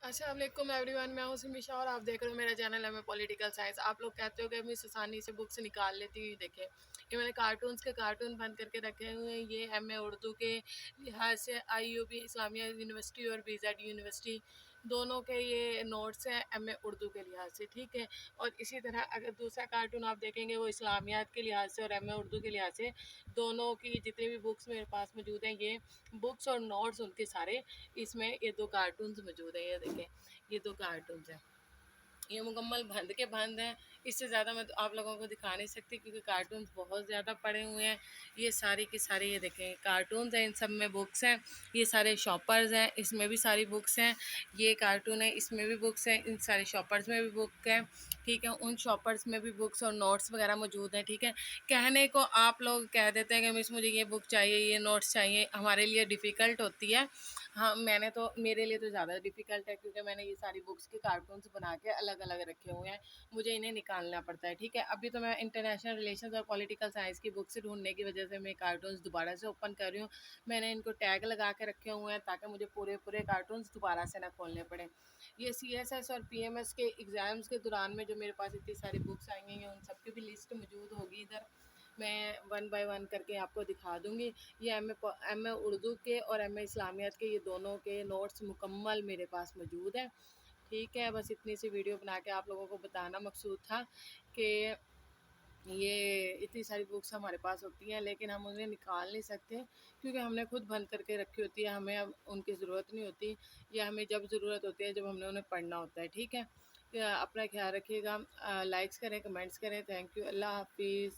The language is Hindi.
अस्सलाम वालेकुम एवरीवन, मैं हूं सिमिशा और आप देख रहे हो मेरा चैनल है मैं पॉलिटिकल साइंस। आप लोग कहते हो कि मैं आसानी से बुक्स निकाल लेती हूँ। देखें, ये मैंने कार्टून्स के कार्टून बंद करके रखे हुए हैं। ये एमए उर्दू के लिहाज से आईयूबी इस्लामिया यूनिवर्सिटी और बीजेड यूनिवर्सिटी दोनों के ये नोट्स हैं एमए उर्दू के लिहाज से, ठीक है। और इसी तरह अगर दूसरा कार्टून आप देखेंगे वो इस्लामियात के लिहाज से और एमए उर्दू के लिहाज से दोनों की जितनी भी बुक्स मेरे पास मौजूद हैं, ये बुक्स और नोट्स उनके सारे इसमें ये दो कार्टून्स मौजूद हैं। ये देखें, ये दो कार्टून्स हैं, ये मुकम्मल बंद के बंद हैं। इससे ज़्यादा मैं तो आप लोगों को दिखा नहीं सकती क्योंकि कार्टून्स बहुत ज़्यादा पड़े हुए हैं। ये सारी की सारी ये देखें कार्टून्स हैं, इन सब में बुक्स हैं। ये सारे शॉपर्स हैं, इसमें भी सारी बुक्स हैं। ये कार्टून है, इसमें भी बुक्स हैं। इन सारे शॉपर्स में भी बुक है, ठीक है। उन शॉपर्स में भी बुक्स और नोट्स वगैरह मौजूद हैं, ठीक है। कहने को आप लोग कह देते हैं कि मिस मुझे ये बुक चाहिए, ये नोट्स चाहिए, हमारे लिए डिफ़िकल्ट होती है। हाँ, मेरे लिए तो ज़्यादा डिफ़िकल्ट है क्योंकि मैंने ये सारी बुक्स के कार्टून्स बना के अलग अलग रखे हुए हैं। मुझे इन्हें निकालना पड़ता है, ठीक है। अभी तो मैं इंटरनेशनल रिलेशंस और पॉलिटिकल साइंस की बुक्स ढूंढने की वजह से मैं कार्टून्स दोबारा से ओपन कर रही हूँ। मैंने इनको टैग लगा के रखे हुए हैं ताकि मुझे पूरे पूरे कार्टून्स दोबारा से ना खोलने पड़े। ये सीएसएस और पीएमएस के एग्ज़ाम्स के दौरान में जो मेरे पास इतनी सारी बुक्स आई हैं उन सब की भी लिस्ट मौजूद होगी इधर। मैं वन बाय वन करके आपको दिखा दूँगी। ये एम ए उर्दू के और एम ए इस्लामियत के ये दोनों के नोट्स मुकम्मल मेरे पास मौजूद हैं, ठीक है। बस इतनी सी वीडियो बना के आप लोगों को बताना मकसूद था कि ये इतनी सारी बुक्स हमारे पास होती हैं लेकिन हम उन्हें निकाल नहीं सकते क्योंकि हमने खुद बंद करके रखी होती है। हमें अब उनकी ज़रूरत नहीं होती, या हमें जब ज़रूरत होती है जब हमने उन्हें पढ़ना होता है, ठीक है। अपना ख्याल रखिएगा, लाइक्स करें, कमेंट्स करें। थैंक यू, अल्लाह हाफिज़।